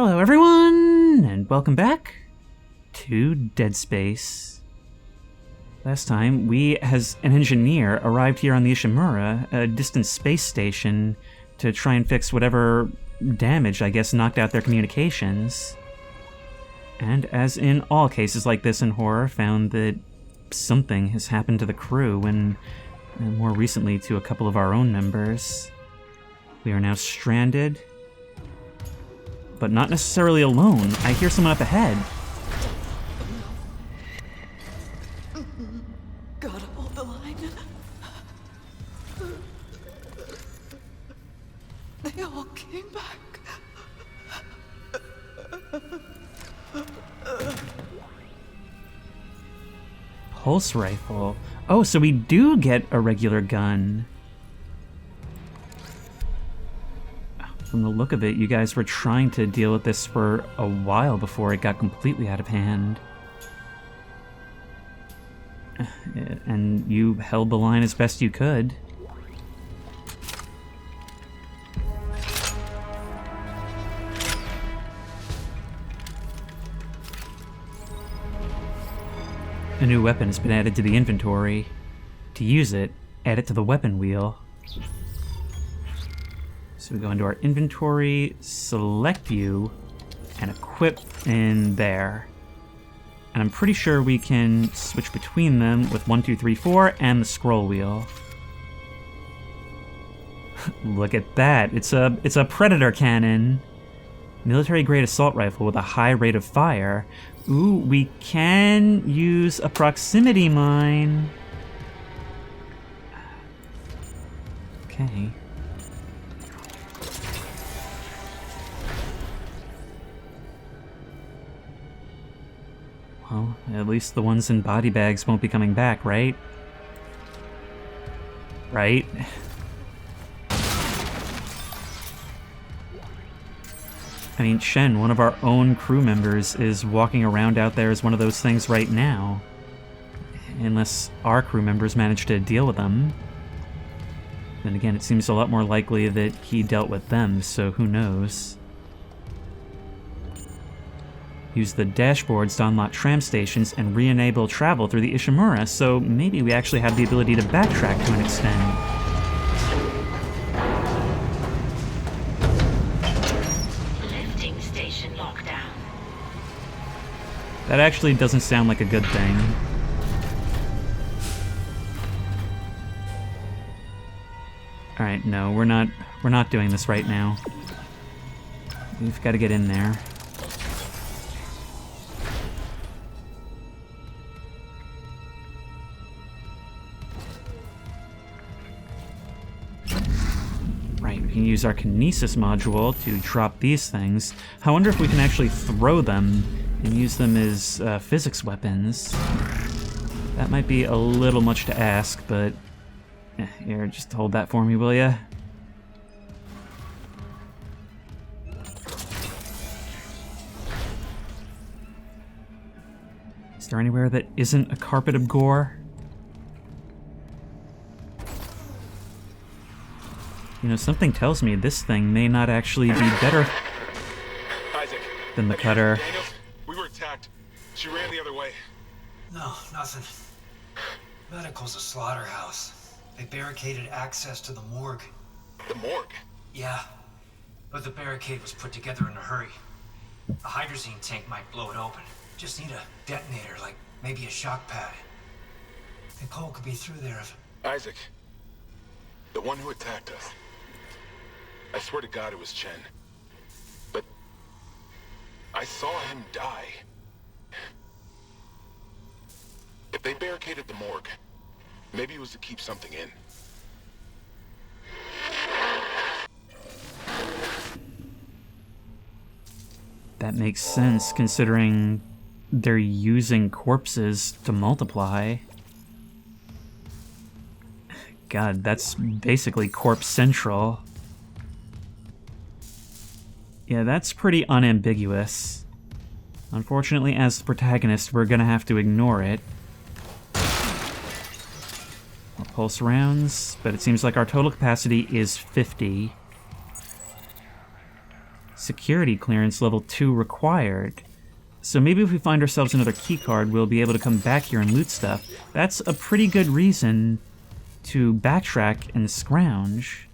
Hello everyone, and welcome back to Dead Space. Last time, we, as an engineer, arrived here on the Ishimura, a distant space station, to try and fix whatever damage, I guess, knocked out their communications. And as in all cases like this in horror, found that something has happened to the crew, and more recently to a couple of our own members. We are now stranded, but not necessarily alone. I hear someone up ahead. Gotta hold the line. They all came back. Pulse rifle. Oh, so we do get a regular gun. From the look of it, you guys were trying to deal with this for a while before it got completely out of hand. And you held the line as best you could. A new weapon has been added to the inventory. To use it, add it to the weapon wheel. So we go into our inventory, select view, and equip in there. And I'm pretty sure we can switch between them with 1, 2, 3, 4 and the scroll wheel. Look at that. It's a Predator cannon. Military-grade assault rifle with a high rate of fire. Ooh, we can use a proximity mine. Okay. Well, at least the ones in body bags won't be coming back, right? Right? I mean, Shen, one of our own crew members, is walking around out there as one of those things right now. Unless our crew members managed to deal with them. Then again, it seems a lot more likely that he dealt with them, so who knows? Use the dashboards to unlock tram stations and re-enable travel through the Ishimura, so maybe we actually have the ability to backtrack to an extent. Lifting station lockdown. That actually doesn't sound like a good thing. Alright, no, we're not doing this right now. We've got to get in there. We can use our kinesis module to drop these things. I wonder if we can actually throw them and use them as physics weapons. That might be a little much to ask, but here, just hold that for me, will ya? Is there anywhere that isn't a carpet of gore? You know, something tells me this thing may not actually be better than the cutter. Daniels, we were attacked. She ran the other way. No, nothing. Medical's a slaughterhouse. They barricaded access to the morgue. The morgue? Yeah, but the barricade was put together in a hurry. A hydrazine tank might blow it open. Just need a detonator, like maybe a shock pad. Nicole could be through there if... Isaac. The one who attacked us. I swear to God it was Chen. But I saw him die. If they barricaded the morgue, maybe it was to keep something in. That makes sense, considering they're using corpses to multiply. God, that's basically Corpse Central. Yeah, that's pretty unambiguous. Unfortunately, as the protagonist, we're gonna have to ignore it. More pulse rounds, but it seems like our total capacity is 50. Security clearance level 2 required. So maybe if we find ourselves another keycard, we'll be able to come back here and loot stuff. That's a pretty good reason to backtrack and scrounge.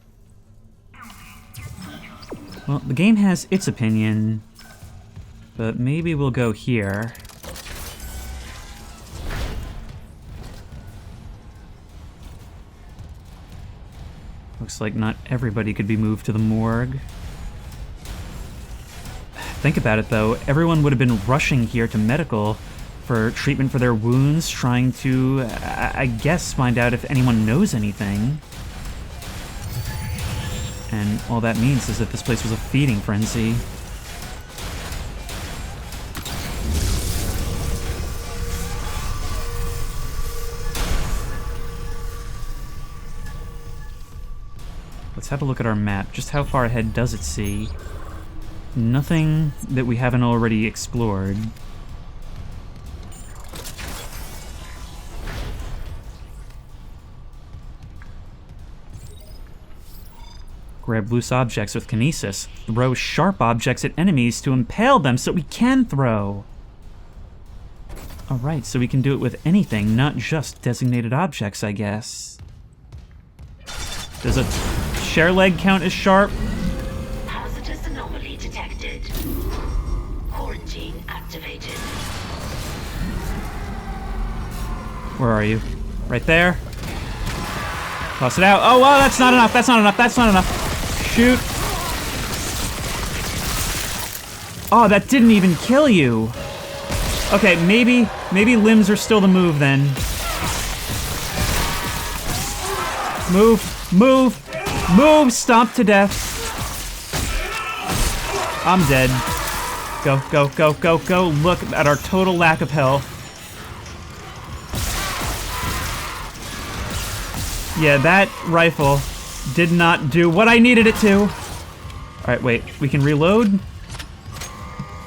Well, the game has its opinion, but maybe we'll go here. Looks like not everybody could be moved to the morgue. Think about it, though. Everyone would have been rushing here to medical for treatment for their wounds, trying to, I guess, find out if anyone knows anything. And all that means is that this place was a feeding frenzy. Let's have a look at our map. Just how far ahead does it see? Nothing that we haven't already explored. Grab loose objects with kinesis. Throw sharp objects at enemies to impale them so we can throw. Alright, so we can do it with anything, not just designated objects, I guess. Does a share leg count as sharp? Hazardous anomaly detected. Quarantine activated. Where are you? Right there? Toss it out. Oh, wow, that's not enough. That's not enough. That's not enough. Shoot. Oh, that didn't even kill you. Okay, maybe limbs are still the move then. Move, move, move, stomp to death. I'm dead. Go, go, go, go, go. Look at our total lack of health. Yeah, that rifle did not do what I needed it to. Alright, wait. We can reload?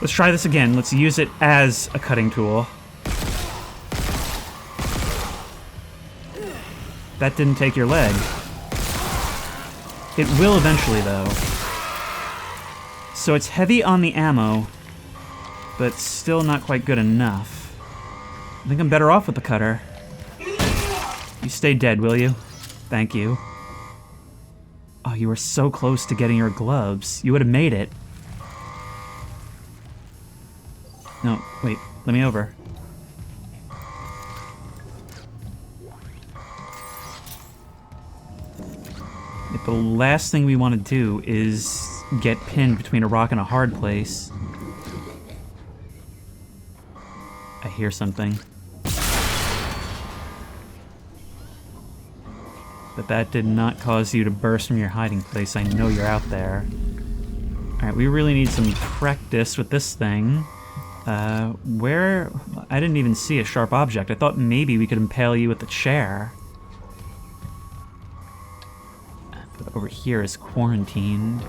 Let's try this again. Let's use it as a cutting tool. That didn't take your leg. It will eventually, though. So it's heavy on the ammo, but still not quite good enough. I think I'm better off with the cutter. You stay dead, will you? Thank you. Oh, you were so close to getting your gloves. You would have made it. No, wait. Let me over. If the last thing we want to do is get pinned between a rock and a hard place. I hear something. But that did not cause you to burst from your hiding place. I know you're out there. Alright, we really need some practice with this thing. Where... I didn't even see a sharp object. I thought maybe we could impale you with the chair. But over here is quarantined.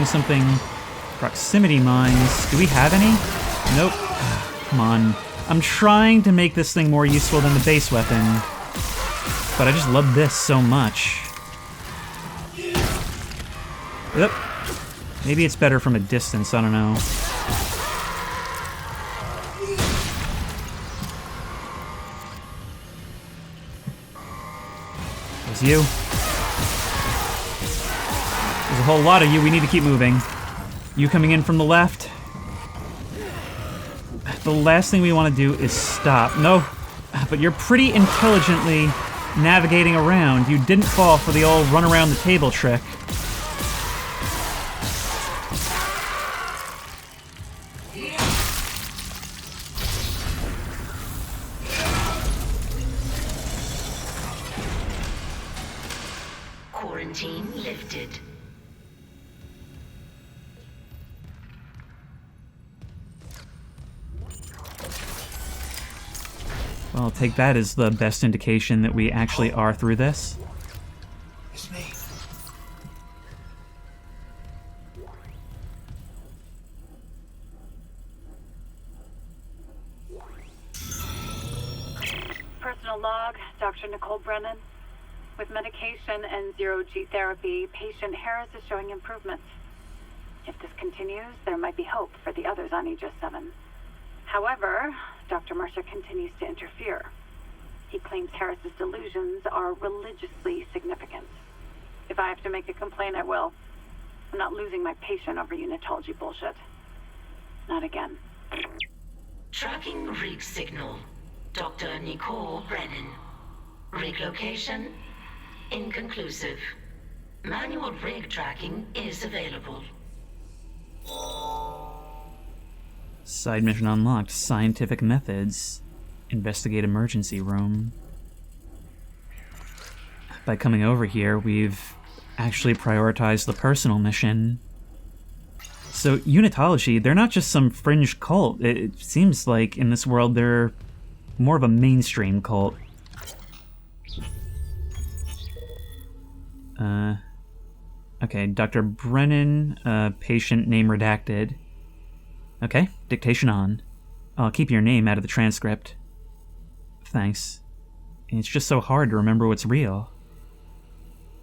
Something, proximity mines. Do we have any? Nope. Come on. I'm trying to make this thing more useful than the base weapon, but I just love this so much. Yep. Maybe it's better from a distance, I don't know. It's you. There's a whole lot of you. We need to keep moving. You coming in from the left. The last thing we want to do is stop. No, but you're pretty intelligently navigating around. You didn't fall for the old run around the table trick. Quarantine lifted. Well, I'll take that as the best indication that we actually are through this. It's me. Final log, Dr. Nicole Brennan. With medication and zero-G therapy, patient Harris is showing improvement. If this continues, there might be hope for the others on Aegis 7. However, Dr. Mercer continues to interfere. He claims Harris's delusions are religiously significant. If I have to make a complaint, I will. I'm not losing my patient over unitology bullshit. Not again. Tracking rig signal. Dr. Nicole Brennan. Rig location? Inconclusive. Manual rig tracking is available. Side mission unlocked. Scientific methods. Investigate emergency room. By coming over here, we've actually prioritized the personal mission. So, unitology, they're not just some fringe cult. It seems like in this world they're more of a mainstream cult. Okay, Dr. Brennan, patient name redacted. Okay, dictation on. I'll keep your name out of the transcript. Thanks. It's just so hard to remember what's real.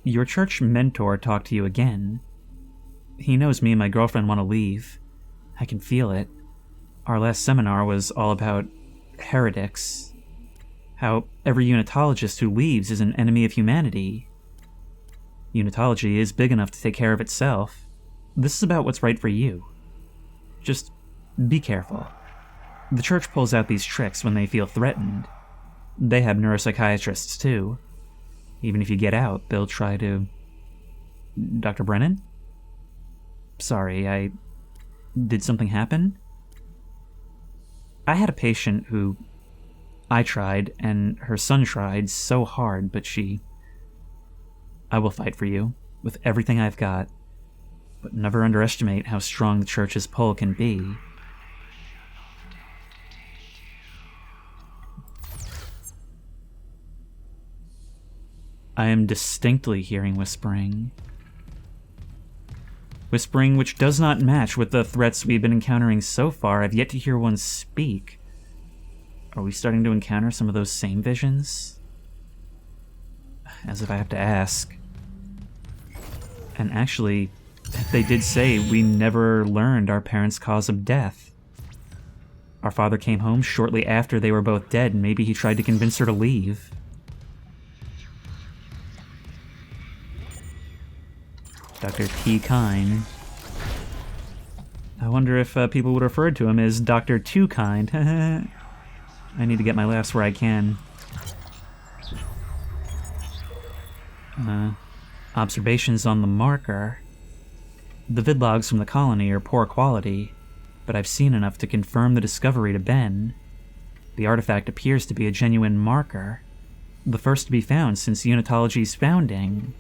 Your church mentor talked to you again. He knows me and my girlfriend want to leave. I can feel it. Our last seminar was all about heretics. How every unitologist who leaves is an enemy of humanity. Unitology is big enough to take care of itself. This is about what's right for you. Just be careful. The church pulls out these tricks when they feel threatened. They have neuropsychiatrists too. Even if you get out, they'll try to... Dr. Brennan? Sorry, did something happen? I had a patient who... I tried, and her son tried so hard, but she... I will fight for you, with everything I've got. But never underestimate how strong the church's pull can be. I am distinctly hearing whispering. Whispering which does not match with the threats we've been encountering so far. I've yet to hear one speak. Are we starting to encounter some of those same visions? As if I have to ask. And actually, they did say we never learned our parents' cause of death. Our father came home shortly after they were both dead, and maybe he tried to convince her to leave. Dr. T. Kind. I wonder if people would refer to him as Dr. Too Kind. I need to get my laughs where I can. Observations on the marker. The vidlogs from the colony are poor quality, but I've seen enough to confirm the discovery to Ben. The artifact appears to be a genuine marker, the first to be found since Unitology's founding.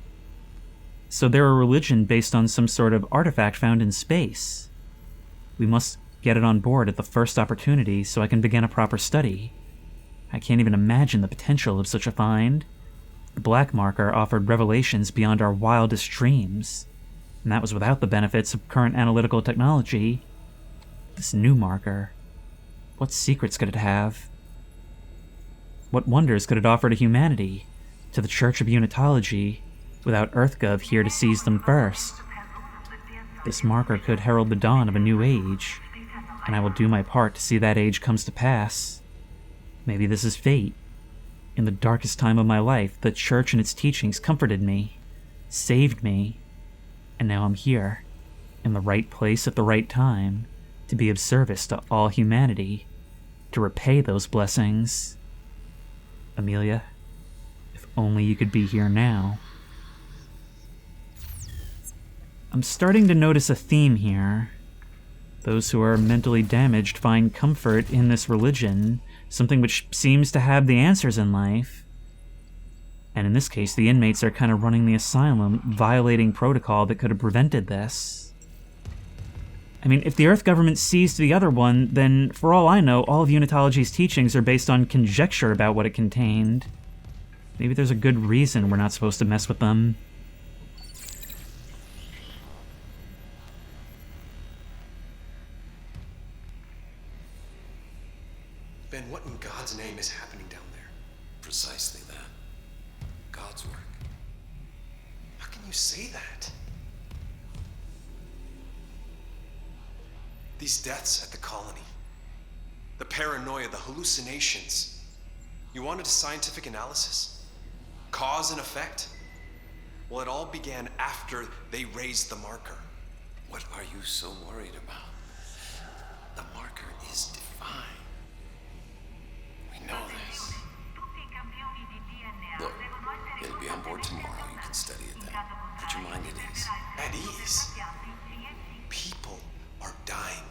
So they're a religion based on some sort of artifact found in space. We must get it on board at the first opportunity so I can begin a proper study. I can't even imagine the potential of such a find. The black marker offered revelations beyond our wildest dreams, and that was without the benefits of current analytical technology. This new marker, what secrets could it have? What wonders could it offer to humanity, to the Church of Unitology, without EarthGov here to seize them first? This marker could herald the dawn of a new age, and I will do my part to see that age comes to pass. Maybe this is fate. In the darkest time of my life, the Church and its teachings comforted me, saved me, and now I'm here, in the right place at the right time, to be of service to all humanity, to repay those blessings. Amelia, if only you could be here now. I'm starting to notice a theme here. Those who are mentally damaged find comfort in this religion, something which seems to have the answers in life. And in this case, the inmates are kind of running the asylum, violating protocol that could have prevented this. I mean, if the Earth government seized the other one, then for all I know, all of Unitology's teachings are based on conjecture about what it contained. Maybe there's a good reason we're not supposed to mess with them. Ben, what in God's name is happening down there? Precisely that. God's work. How can you say that? These deaths at the colony, the paranoia, the hallucinations. You wanted a scientific analysis? Cause and effect? Well, it all began after they raised the marker. What are you so worried about? The marker is divine. We know this. Look, it'll be on board tomorrow. You can study it then. Put your mind at ease. At ease? People are dying.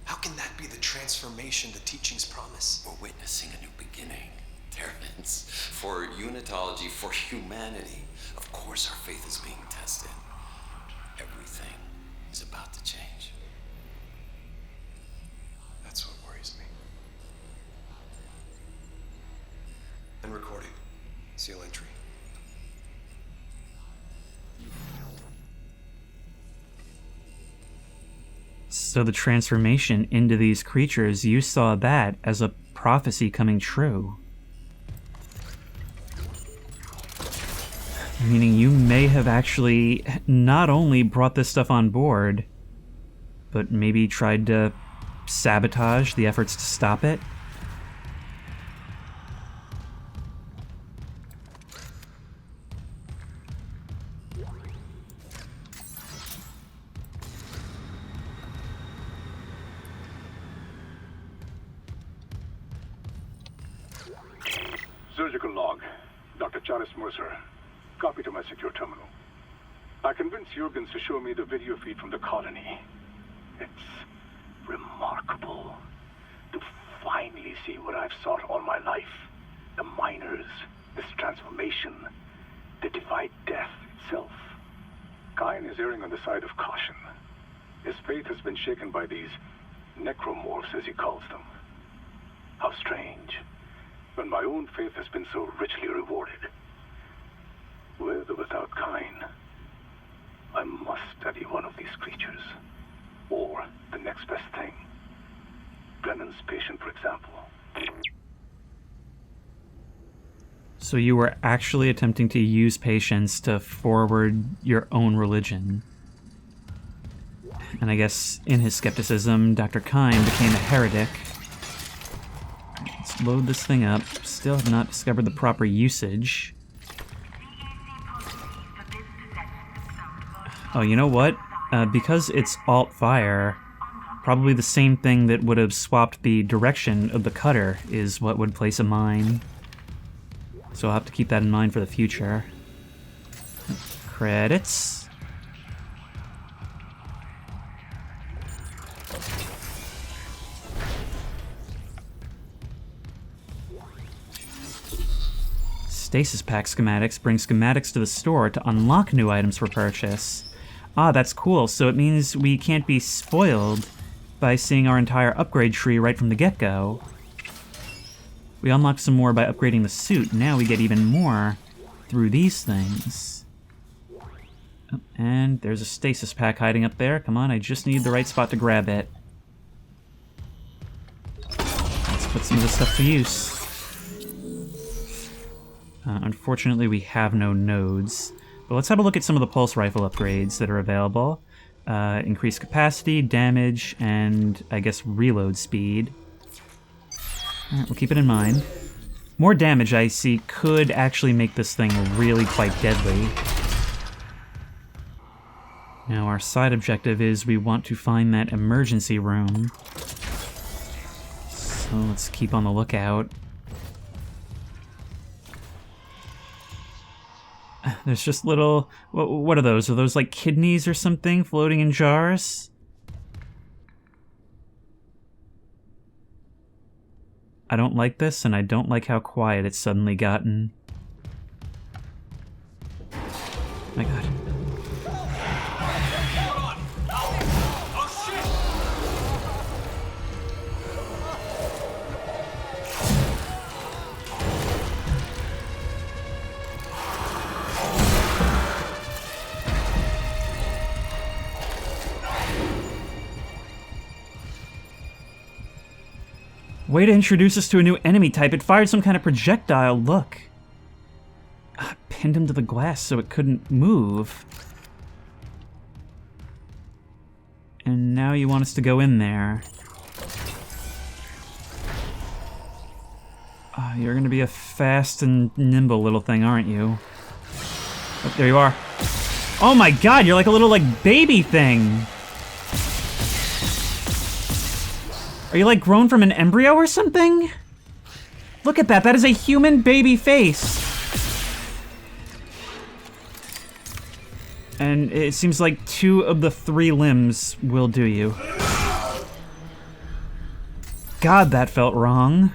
How can that be the transformation the teachings promise? We're witnessing a new beginning, Terrence. For unitology, for humanity. Of course our faith is being tested. Everything is about to change. That's what worries me. And recording. Seal entry. So the transformation into these creatures, you saw that as a prophecy coming true. Meaning you may have actually not only brought this stuff on board, but maybe tried to sabotage the efforts to stop it. Surgical log. Dr. Charles Mercer. Copy to my secure terminal. I convinced Jurgens to show me the video feed from the colony. It's remarkable to finally see what I've sought all my life. The miners, this transformation, they defy death itself. Kine is erring on the side of caution. His faith has been shaken by these necromorphs, as he calls them. How strange, when my own faith has been so richly rewarded. With or without Kine, I must study one of these creatures. Or the next best thing. Brennan's patient, for example. So you were actually attempting to use patience to forward your own religion. And I guess in his skepticism, Dr. Kine became a heretic. Let's load this thing up. Still have not discovered the proper usage. Oh, you know what? Because it's alt-fire, probably the same thing that would have swapped the direction of the cutter is what would place a mine. So I'll have to keep that in mind for the future. Credits. Stasis pack schematics bring schematics to the store to unlock new items for purchase. Ah, that's cool. So it means we can't be spoiled by seeing our entire upgrade tree right from the get-go. We unlocked some more by upgrading the suit. Now we get even more through these things. Oh, and there's a stasis pack hiding up there. Come on, I just need the right spot to grab it. Let's put some of this stuff to use. Unfortunately, we have no nodes. But let's have a look at some of the pulse rifle upgrades that are available. Increased capacity, damage, and I guess reload speed. Alright, we'll keep it in mind. More damage, I see, could actually make this thing really quite deadly. Now, our side objective is we want to find that emergency room. So let's keep on the lookout. There's just little... What are those? Are those like kidneys or something floating in jars? I don't like this, and I don't like how quiet it's suddenly gotten. My god. Way to introduce us to a new enemy type. It fired some kind of projectile. Look. Pinned him to the glass so it couldn't move. And now you want us to go in there. You're gonna be a fast and nimble little thing, aren't you? Oh, there you are. Oh my god, you're like a little, like, baby thing! Are you, like, grown from an embryo or something? Look at that, that is a human baby face! And it seems like 2 of the 3 limbs will do you. God, that felt wrong.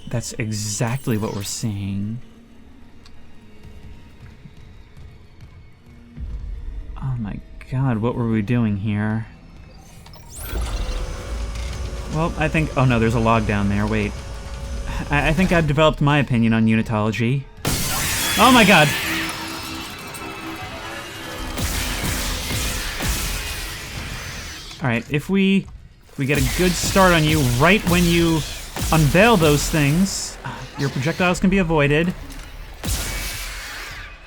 That's exactly what we're seeing. Oh my god, what were we doing here? Well, I think... Oh no, there's a log down there, wait. I think I've developed my opinion on unitology. Oh my god! Alright, if we get a good start on you right when you unveil those things, your projectiles can be avoided.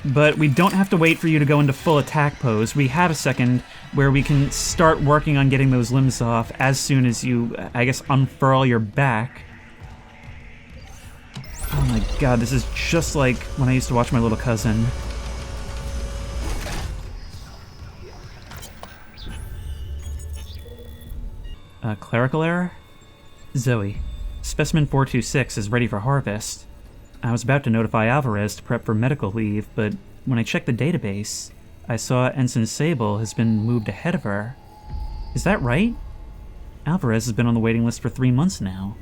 But we don't have to wait for you to go into full attack pose. We have a second where we can start working on getting those limbs off as soon as you, I guess, unfurl your back. Oh my god, this is just like when I used to watch my little cousin. Clerical error? Zoe. Specimen 426 is ready for harvest. I was about to notify Alvarez to prep for medical leave, but when I checked the database, I saw Ensign Sable has been moved ahead of her. Is that right? Alvarez has been on the waiting list for 3 months now.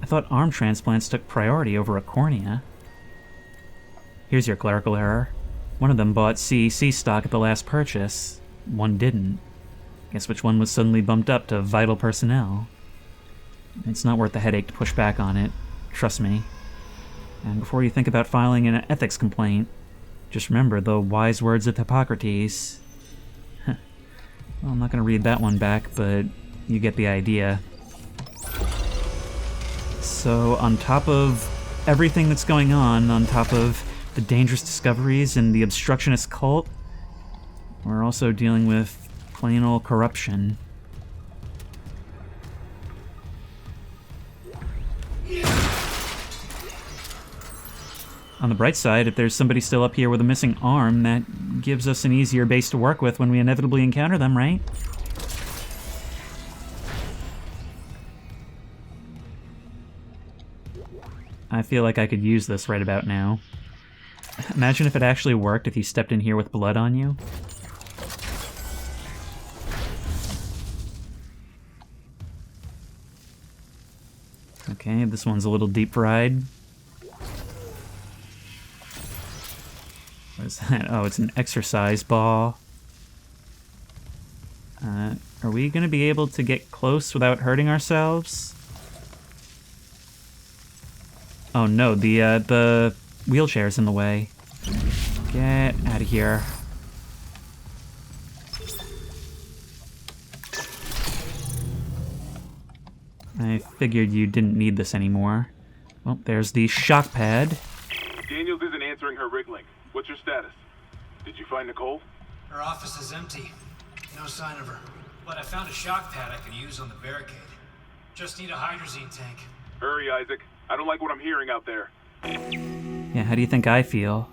I thought arm transplants took priority over a cornea. Here's your clerical error. One of them bought CEC stock at the last purchase. One didn't. Guess which one was suddenly bumped up to vital personnel. It's not worth the headache to push back on it. Trust me. And before you think about filing an ethics complaint, just remember the wise words of Hippocrates. Well, I'm not going to read that one back, but you get the idea. So, on top of everything that's going on top of the dangerous discoveries and the obstructionist cult, we're also dealing with plain old corruption. On the bright side, if there's somebody still up here with a missing arm, that gives us an easier base to work with when we inevitably encounter them, right? I feel like I could use this right about now. Imagine if it actually worked if you stepped in here with blood on you. Okay, this one's a little deep fried. What is that? Oh, it's an exercise ball. Are we gonna be able to get close without hurting ourselves? Oh no, the wheelchair's in the way. Get out of here. I figured you didn't need this anymore. Well, there's the shock pad. Daniels isn't answering her rig link. What's your status? Did you find Nicole? Her office is empty. No sign of her. But I found a shock pad I could use on the barricade. Just need a hydrazine tank. Hurry, Isaac. I don't like what I'm hearing out there. Yeah, how do you think I feel?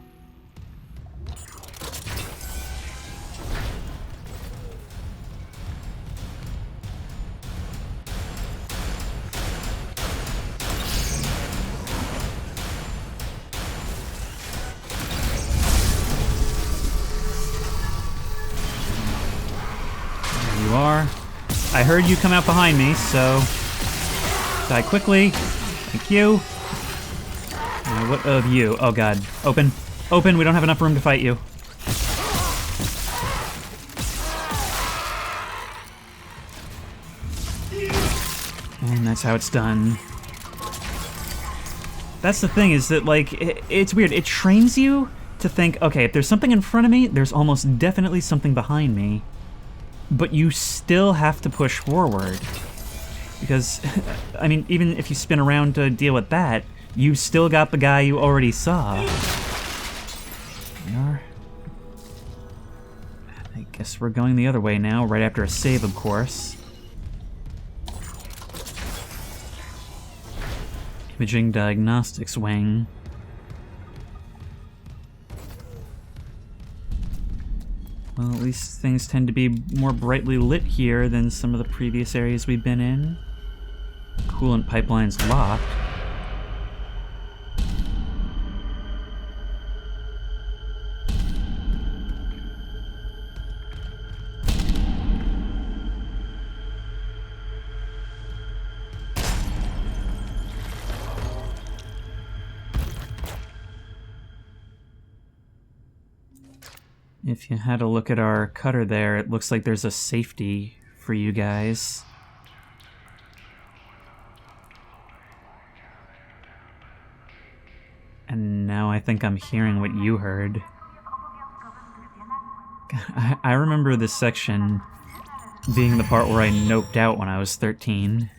You are. I heard you come out behind me, so die quickly. Thank you. What of you? Oh god. Open. Open, we don't have enough room to fight you. And that's how it's done. That's the thing, is that, like, it's weird. It trains you to think, okay, if there's something in front of me, there's almost definitely something behind me. But you still have to push forward. Because, I mean, even if you spin around to deal with that, you still got the guy you already saw. We are. I guess we're going the other way now, right after a save, of course. Imaging diagnostics wing. Well, at least things tend to be more brightly lit here than some of the previous areas we've been in. Coolant pipeline's locked. If you had a look at our cutter there, it looks like there's a safety for you guys. And now I think I'm hearing what you heard. I remember this section being the part where I noped out when I was 13.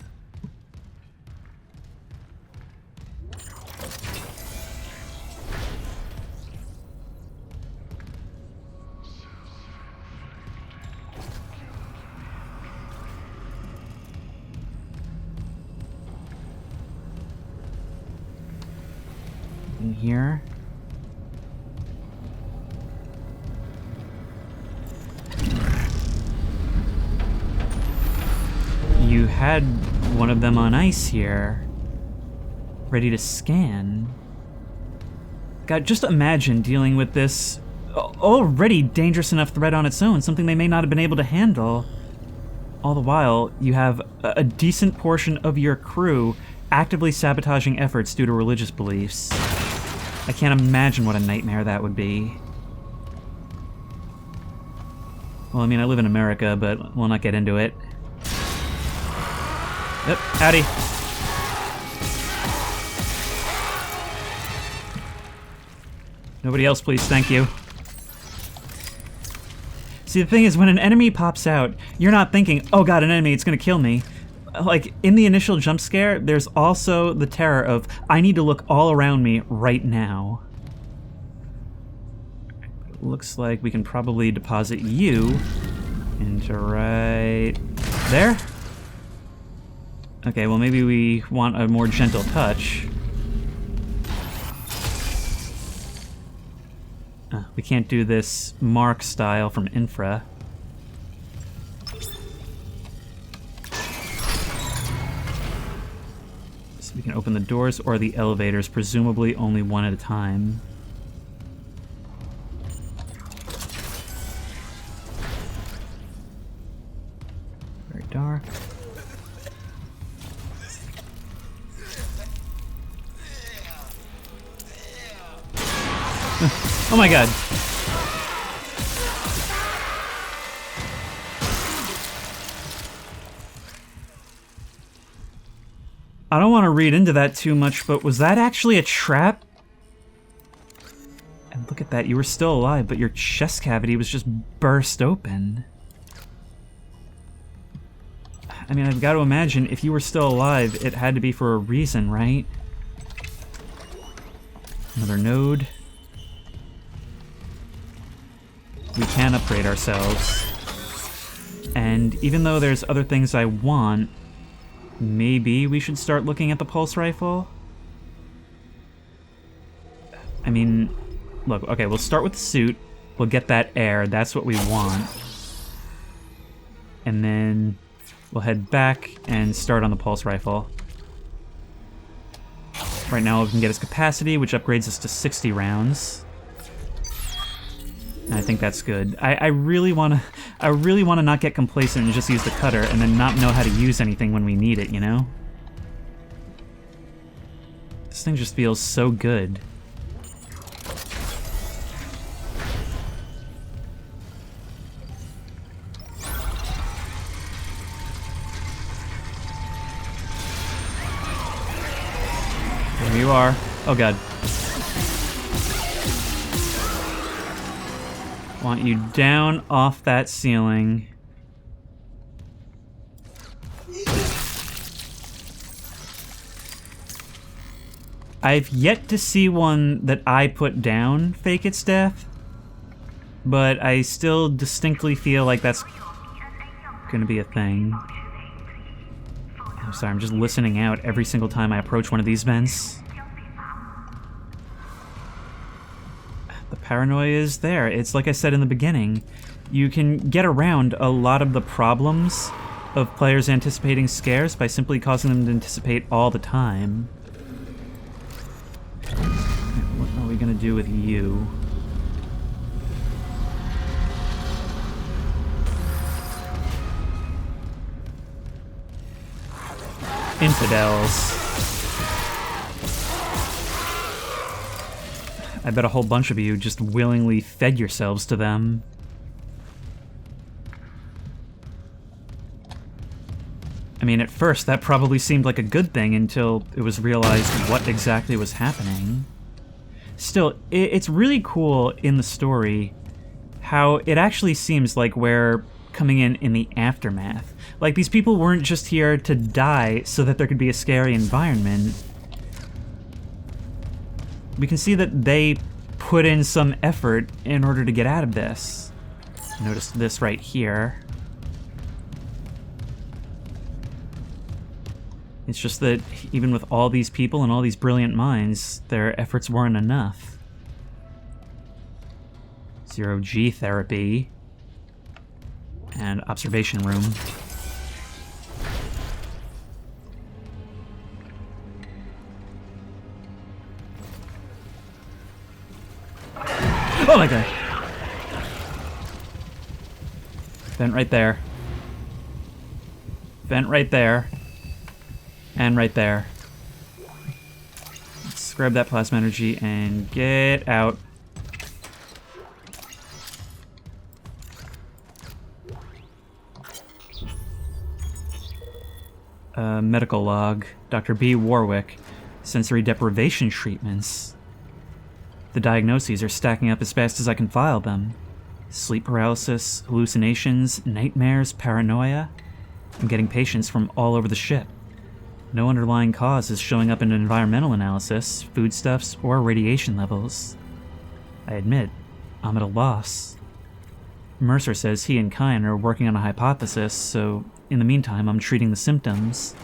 In here. You had one of them on ice here, ready to scan. God, just imagine dealing with this already dangerous enough threat on its own, something they may not have been able to handle. All the while, you have a decent portion of your crew actively sabotaging efforts due to religious beliefs. I can't imagine what a nightmare that would be. Well, I mean, I live in America, but we'll not get into it. Yep, howdy. Nobody else, please, thank you. See, the thing is, when an enemy pops out, you're not thinking, oh god, an enemy, it's gonna kill me. Like, in the initial jump scare, there's also the terror of, I need to look all around me right now. It looks like we can probably deposit you into right there. Okay, well maybe we want a more gentle touch. We can't do this Mark style from Infra. So we can open the doors or the elevators, presumably only one at a time. Very dark. Oh my god. I don't want to read into that too much, but was that actually a trap? And look at that, you were still alive, but your chest cavity was just burst open. I mean, I've got to imagine if you were still alive, it had to be for a reason, right? Another node. We can upgrade ourselves. And even though there's other things I want, maybe we should start looking at the pulse rifle? I mean, look, okay, we'll start with the suit. We'll get that air, that's what we want. And then we'll head back and start on the pulse rifle. Right now we can get its capacity, which upgrades us to 60 rounds. And I think that's good. I really wanna not get complacent and just use the cutter and then not know how to use anything when we need it, you know? This thing just feels so good. There you are. Oh god. Want you down off that ceiling. I've yet to see one that I put down fake its death, but I still distinctly feel like that's gonna be a thing. I'm sorry, I'm just listening out every single time I approach one of these vents. The paranoia is there. It's like I said in the beginning, you can get around a lot of the problems of players anticipating scares by simply causing them to anticipate all the time. What are we gonna do with you? Infidels. I bet a whole bunch of you just willingly fed yourselves to them. I mean, at first that probably seemed like a good thing until it was realized what exactly was happening. Still, it's really cool in the story how it actually seems like we're coming in the aftermath. Like, these people weren't just here to die so that there could be a scary environment. We can see that they put in some effort in order to get out of this. Notice this right here. It's just that even with all these people and all these brilliant minds, their efforts weren't enough. 0G therapy. And observation room. Oh my god! Vent right there. Vent right there. And right there. Let's grab that plasma energy and get out. Medical log. Dr. B. Warwick. Sensory deprivation treatments. The diagnoses are stacking up as fast as I can file them. Sleep paralysis, hallucinations, nightmares, paranoia. I'm getting patients from all over the ship. No underlying cause is showing up in environmental analysis, foodstuffs, or radiation levels. I admit, I'm at a loss. Mercer says he and Kyan are working on a hypothesis, so in the meantime I'm treating the symptoms.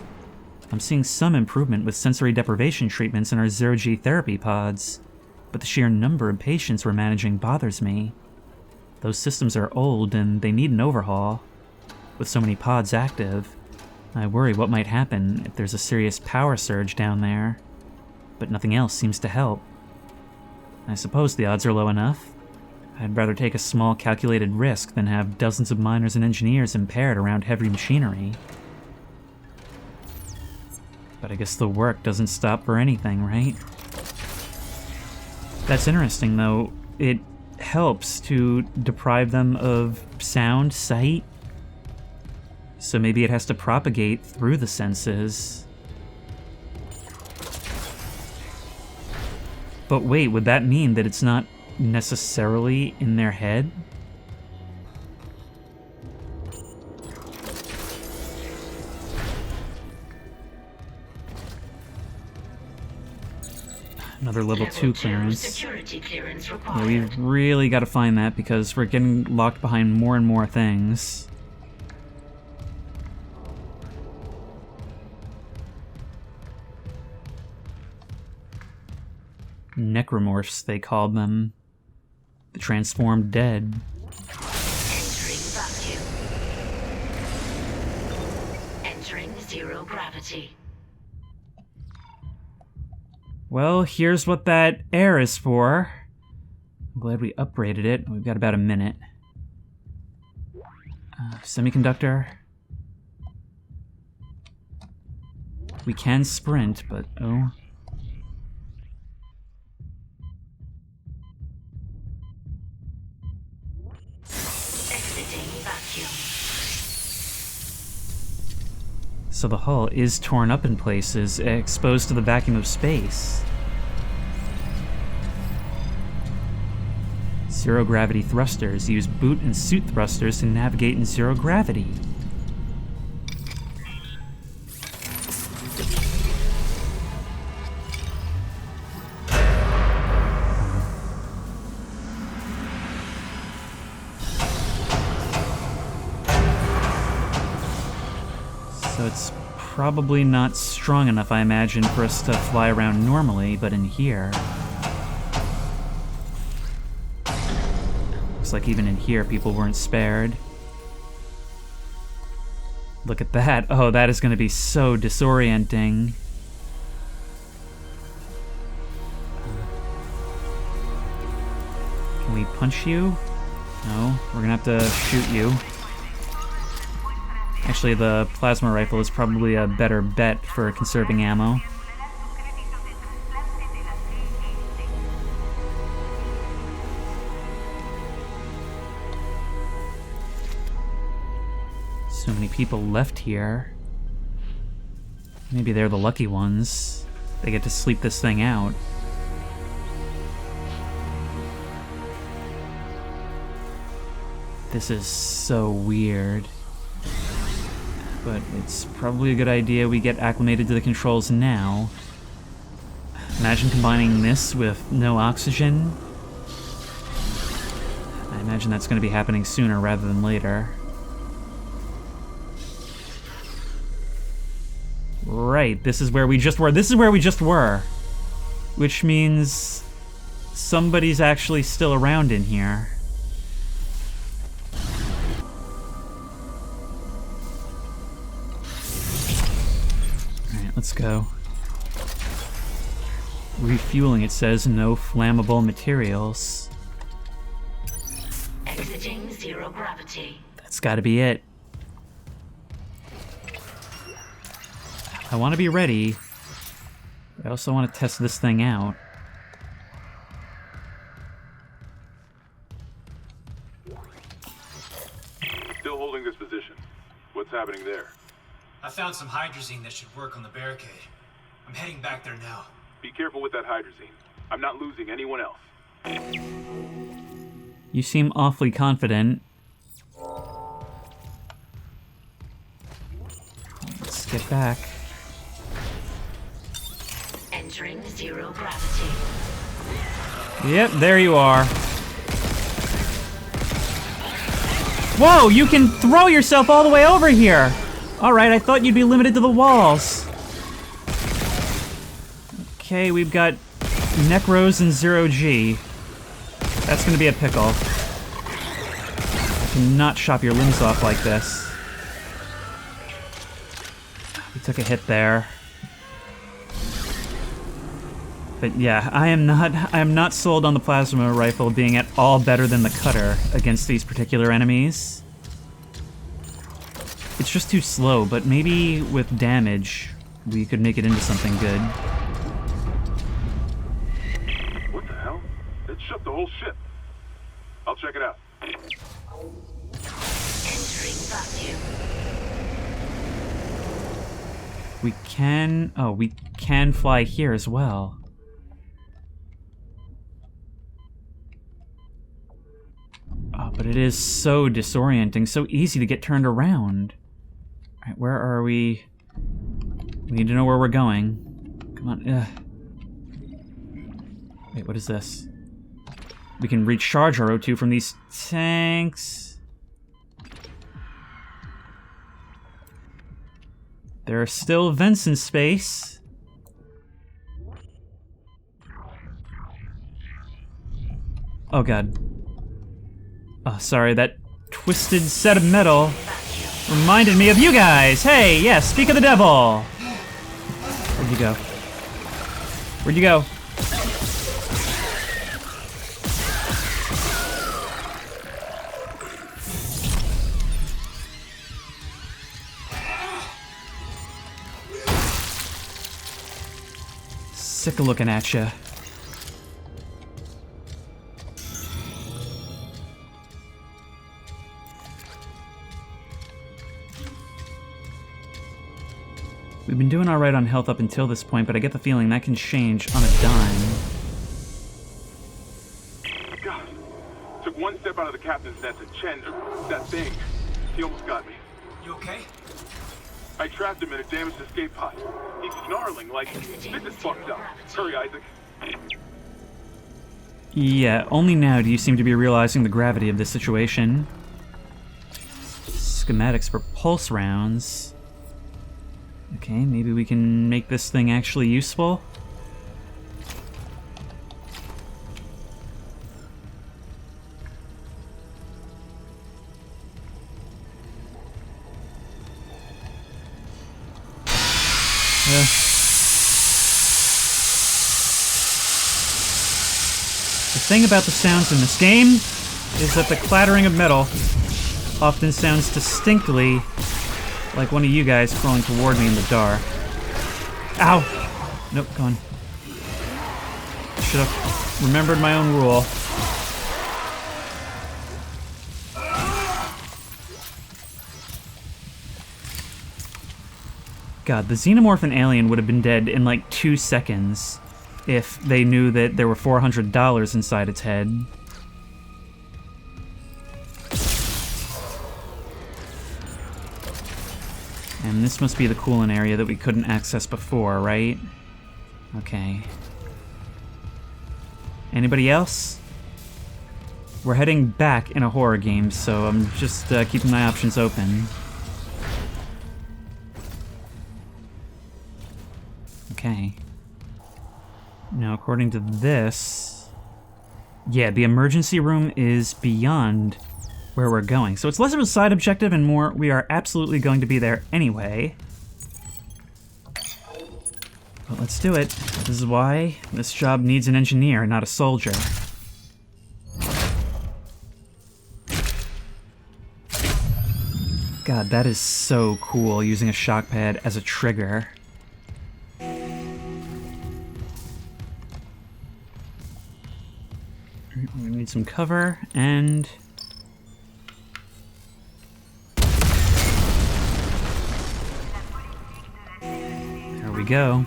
I'm seeing some improvement with sensory deprivation treatments in our 0G therapy pods, but the sheer number of patients we're managing bothers me. Those systems are old and they need an overhaul. With so many pods active, I worry what might happen if there's a serious power surge down there, but nothing else seems to help. I suppose the odds are low enough. I'd rather take a small calculated risk than have dozens of miners and engineers impaired around heavy machinery. But I guess the work doesn't stop for anything, right? That's interesting, though. It helps to deprive them of sound, sight. So maybe it has to propagate through the senses. But wait, would that mean that it's not necessarily in their head? Another level 2 clearance. Security clearance Yeah, required. we've really got to find that because we're getting locked behind more and more things. Necromorphs, they called them. The transformed dead. Entering vacuum. Entering zero gravity. Well, here's what that air is for. I'm glad we upgraded it. We've got about a minute. Semiconductor. We can sprint, but oh. Exiting vacuum. So the hull is torn up in places, exposed to the vacuum of space. Zero gravity thrusters. Use boot and suit thrusters to navigate in zero gravity. So it's probably not strong enough, I imagine, for us to fly around normally, but in here... Looks like even in here, people weren't spared. Look at that. Oh, that is going to be so disorienting. Can we punch you? No, we're going to have to shoot you. Actually, the plasma rifle is probably a better bet for conserving ammo. So many people left here. Maybe they're the lucky ones. They get to sleep this thing out. This is so weird. But it's probably a good idea we get acclimated to the controls now. Imagine combining this with no oxygen. I imagine that's going to be happening sooner rather than later. Right, this is where we just were. This is where we just were. Which means somebody's actually still around in here. Alright, let's go. Refueling, it says, no flammable materials. Exiting zero gravity. That's gotta be it. I want to be ready. I also want to test this thing out. Still holding this position. What's happening there? I found some hydrazine that should work on the barricade. I'm heading back there now. Be careful with that hydrazine. I'm not losing anyone else. You seem awfully confident. Let's get back. Entering zero gravity. Yep, there you are. Whoa, you can throw yourself all the way over here! Alright, I thought you'd be limited to the walls. Okay, we've got Necros and Zero G. That's gonna be a pickle. I cannot chop your limbs off like this. We took a hit there. But yeah, I am not sold on the plasma rifle being at all better than the cutter against these particular enemies. It's just too slow, but maybe with damage, we could make it into something good. What the hell? It shut the whole ship. I'll check it out. Entering vacuum. We can fly here as well. Oh, but it is so disorienting, so easy to get turned around. Alright, where are we? We need to know where we're going. Come on, Wait, what is this? We can recharge our O2 from these tanks. There are still vents in space. Oh god. Oh, sorry, that twisted set of metal reminded me of you guys! Hey, yes, speak of the devil! Where'd you go? Where'd you go? Sick of looking at ya. We've been doing alright on health up until this point, but I get the feeling that can change on a dime. God, Took one step out of the captain's nest and Chen, that thing, he almost got me. You okay? I trapped him in a damaged escape pod. He's snarling like, this is fucked up. Hurry, Isaac. Yeah, only now do you seem to be realizing the gravity of this situation. Schematics for pulse rounds. Okay, maybe we can make this thing actually useful. The thing about the sounds in this game is that the clattering of metal often sounds distinctly like one of you guys crawling toward me in the dark. Ow! Nope, go on. Should have remembered my own rule. God, the xenomorph alien would have been dead in like 2 seconds if they knew that there were $400 inside its head. And this must be the coolant area that we couldn't access before, right? Okay. Anybody else? We're heading back in a horror game, so I'm just keeping my options open. Okay. Now, according to this... Yeah, the emergency room is beyond where we're going. So it's less of a side objective and more, we are absolutely going to be there anyway. But let's do it. This is why this job needs an engineer, not a soldier. God, that is so cool, using a shock pad as a trigger. We need some cover, and... there we go.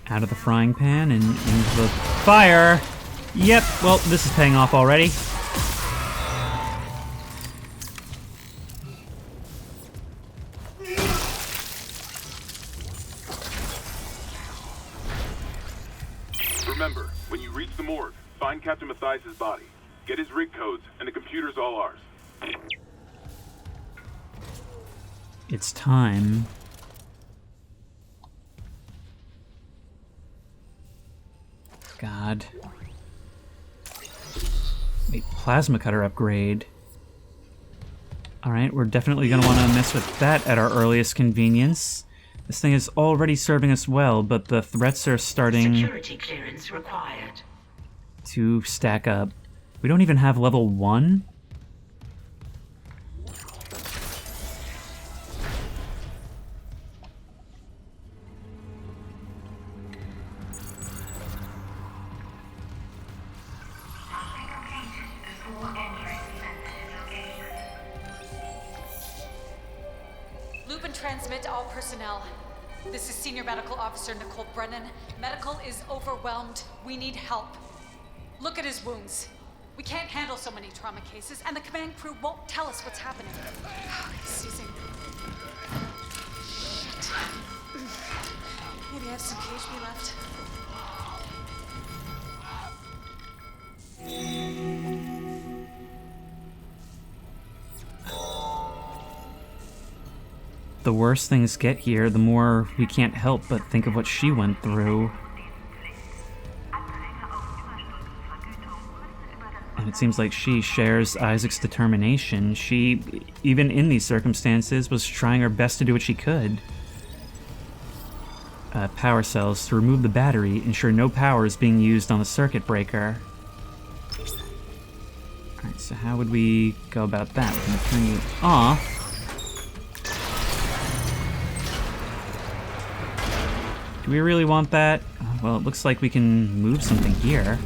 Out of the frying pan and into the fire! Yep, well, this is paying off already. Remember, when you reach the morgue, find Captain Mathias' body. Get his rig codes, and the computer's all ours. It's time. God. Wait, plasma cutter upgrade. Alright, we're definitely going to want to mess with that at our earliest convenience. This thing is already serving us well, but the threats are starting Security clearance required. to stack up. We don't even have level 1? Loop and transmit all personnel. This is Senior Medical Officer Nicole Brennan. Medical is overwhelmed. We need help. Look at his wounds. We can't handle so many trauma cases, and the command crew won't tell us what's happening. He's seizing. Shit. Maybe I have some KHP left. The worse things get here, the more we can't help but think of what she went through. And it seems like she shares Isaac's determination. She, even in these circumstances, was trying her best to do what she could. Power cells to remove the battery, ensure no power is being used on the circuit breaker. Alright, so how would we go about that? We're gonna turn you off. Do we really want that? Well, it looks like we can move something here.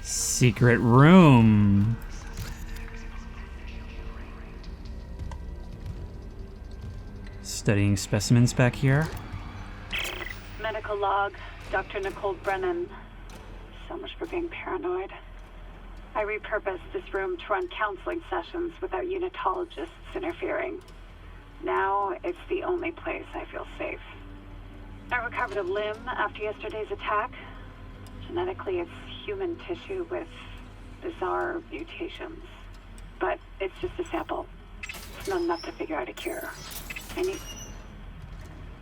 Secret room. Studying specimens back here. Medical log, Dr. Nicole Brennan. So much for being paranoid. I repurposed this room to run counseling sessions without unitologists interfering. Now, it's the only place I feel safe. I recovered a limb after yesterday's attack. Genetically, it's human tissue with bizarre mutations. But it's just a sample. It's not enough to figure out a cure. I need...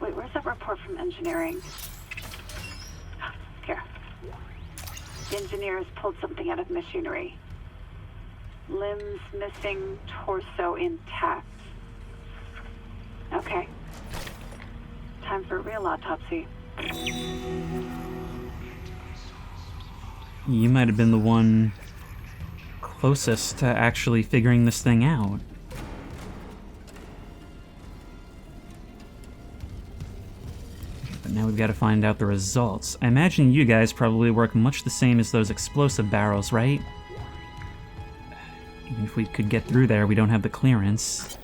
Wait, where's that report from engineering? Here. The engineers pulled something out of the machinery. Limbs missing, torso intact. Okay. Time for a real autopsy. You might have been the one closest to actually figuring this thing out. But now we've got to find out the results. I imagine you guys probably work much the same as those explosive barrels, right? Even if we could get through there, we don't have the clearance.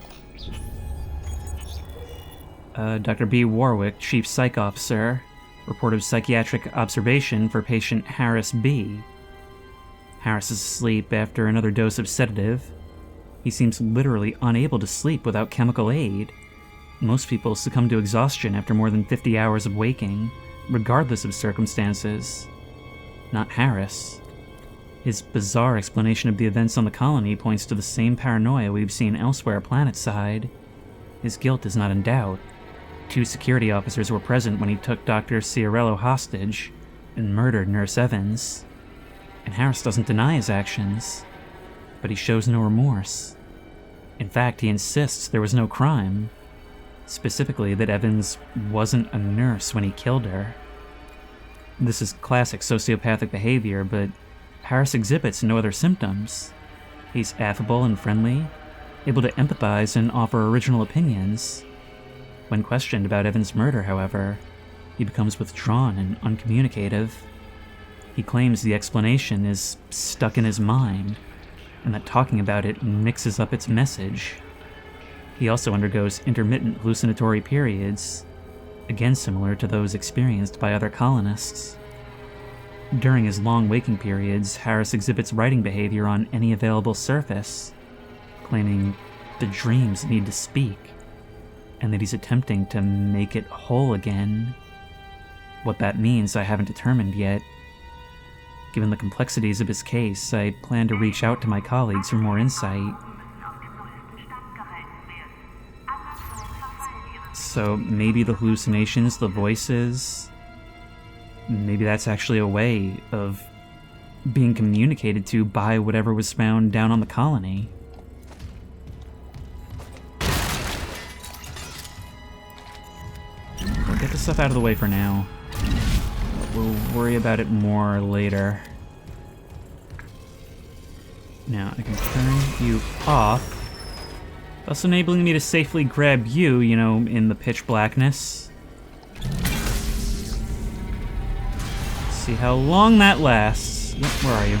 Dr. B. Warwick, Chief Psych Officer, report of psychiatric observation for patient Harris B. Harris is asleep after another dose of sedative. He seems literally unable to sleep without chemical aid. Most people succumb to exhaustion after more than 50 hours of waking, regardless of circumstances. Not Harris. His bizarre explanation of the events on the colony points to the same paranoia we've seen elsewhere planetside. His guilt is not in doubt. 2 security officers were present when he took Dr. Ciarello hostage and murdered Nurse Evans. And Harris doesn't deny his actions, but he shows no remorse. In fact, he insists there was no crime. Specifically, that Evans wasn't a nurse when he killed her. This is classic sociopathic behavior, but Harris exhibits no other symptoms. He's affable and friendly, able to empathize and offer original opinions. When questioned about Evans' murder, however, he becomes withdrawn and uncommunicative. He claims the explanation is stuck in his mind, and that talking about it mixes up its message. He also undergoes intermittent hallucinatory periods, again similar to those experienced by other colonists. During his long waking periods, Harris exhibits writing behavior on any available surface, claiming the dreams need to speak, and that he's attempting to make it whole again. What that means, I haven't determined yet. Given the complexities of his case, I plan to reach out to my colleagues for more insight. So maybe the hallucinations, the voices, maybe that's actually a way of being communicated to by whatever was found down on the colony. We'll get this stuff out of the way for now. We'll worry about it more later. Now, I can turn you off, thus enabling me to safely grab you, you know, in the pitch blackness. See how long that lasts. Yep, where are you?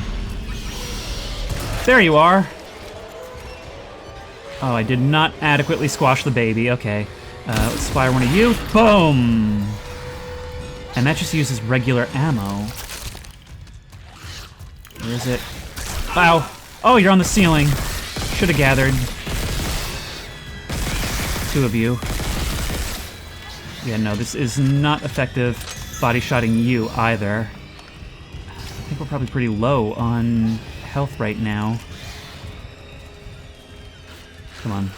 There you are! Oh, I did not adequately squash the baby. Okay. Let's fire one of you. Boom! And that just uses regular ammo. Where is it? Ow! Oh, you're on the ceiling. Should have gathered. 2 of you. Yeah, no, this is not effective body-shotting you either. I think we're probably pretty low on health right now. Come on.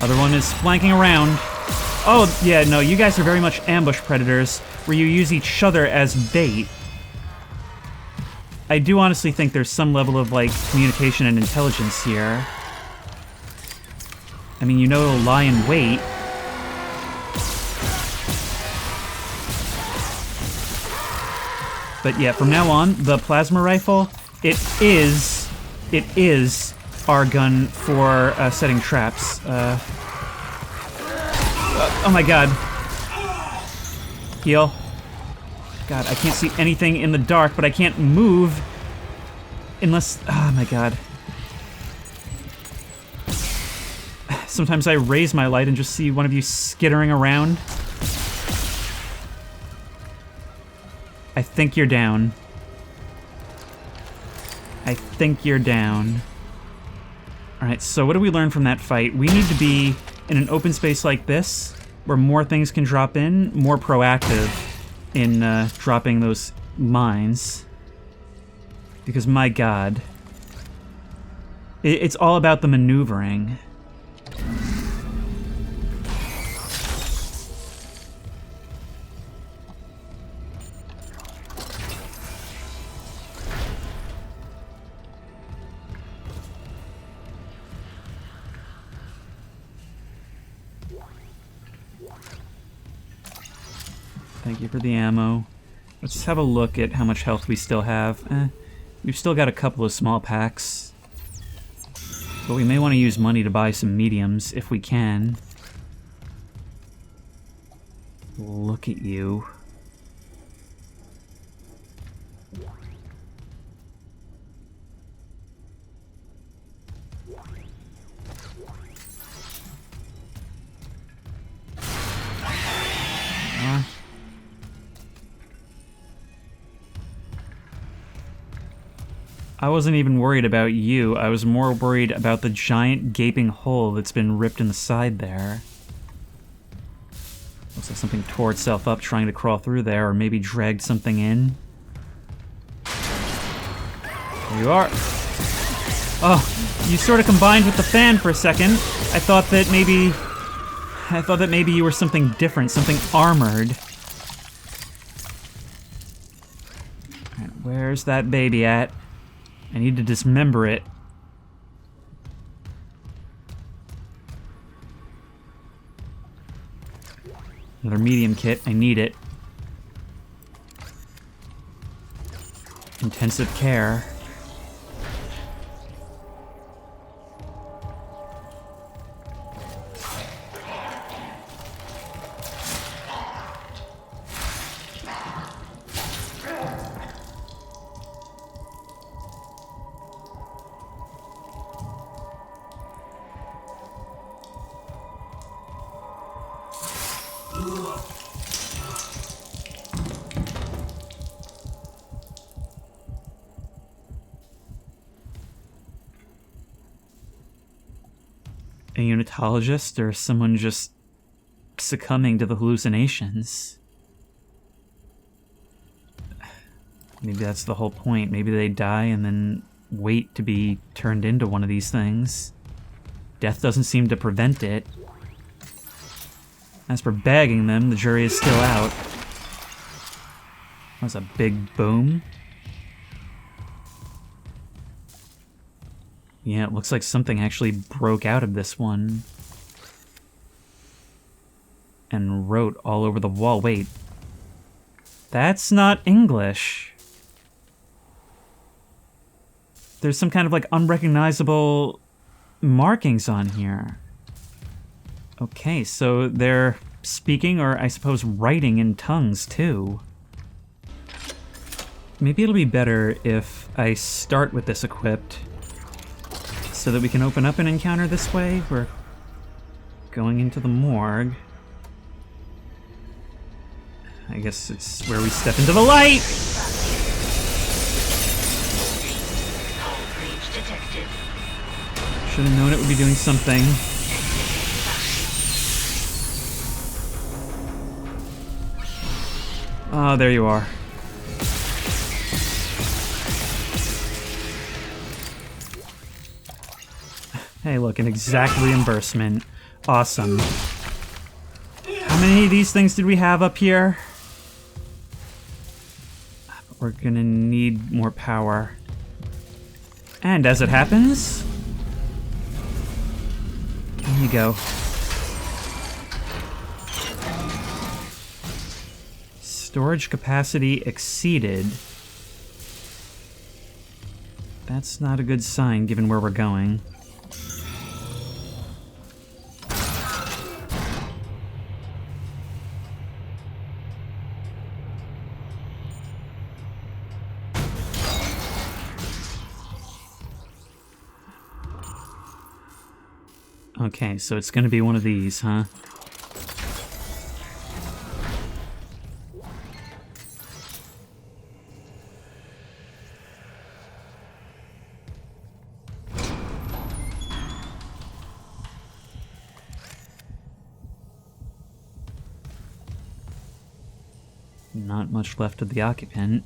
Other one is flanking around. Oh, yeah, no, you guys are very much ambush predators, where you use each other as bait. I do honestly think there's some level of, like, communication and intelligence here. I mean, you know it'll lie in wait. But yeah, from now on, the plasma rifle, it is our gun for setting traps. Oh my god. Heal. God, I can't see anything in the dark, but I can't move unless... Oh my god. Sometimes I raise my light and just see one of you skittering around. I think you're down. I think you're down. Alright, so what do we learn from that fight? We need to be in an open space like this, where more things can drop in, more proactive in dropping those mines. Because my god. It's all about the maneuvering. Thank you for the ammo. Let's have a look at how much health we still have. We've still got a couple of small packs. But we may want to use money to buy some mediums if we can. Look at you. I wasn't even worried about you. I was more worried about the giant gaping hole that's been ripped in the side there. Looks like something tore itself up trying to crawl through there, or maybe dragged something in. There you are. Oh, you sort of combined with the fan for a second. I thought that maybe you were something different, something armored. All right, where's that baby at? I need to dismember it. Another medium kit. I need it. Intensive care. A unitologist or someone just succumbing to the hallucinations. Maybe that's the whole point. Maybe they die and then wait to be turned into one of these things. Death doesn't seem to prevent it. As for bagging them, the jury is still out. That was a big boom. Yeah, it looks like something actually broke out of this one. And wrote all over the wall. Wait. That's not English. There's some kind of like unrecognizable markings on here. Okay, so they're speaking, or I suppose writing in tongues too. Maybe it'll be better if I start with this equipped, so that we can open up an encounter this way. We're going into the morgue. I guess it's where we step into the light! Should have known it would be doing something. Oh, there you are. Hey, look, an exact reimbursement. Awesome. How many of these things did we have up here? We're gonna need more power. And as it happens... There you go. Storage capacity exceeded. That's not a good sign, given where we're going. Okay, so it's gonna be one of these, huh? Not much left of the occupant.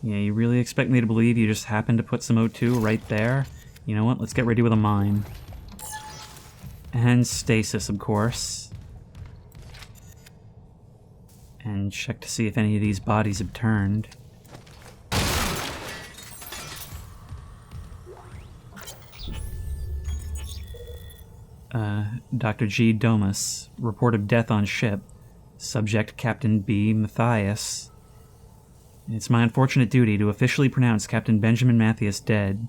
Yeah, you really expect me to believe you just happened to put some O2 right there? You know what, let's get ready with a mine. And stasis, of course. And check to see if any of these bodies have turned. Dr. G. Domus, report of death on ship. Subject Captain B. Matthias. It's my unfortunate duty to officially pronounce Captain Benjamin Matthias dead.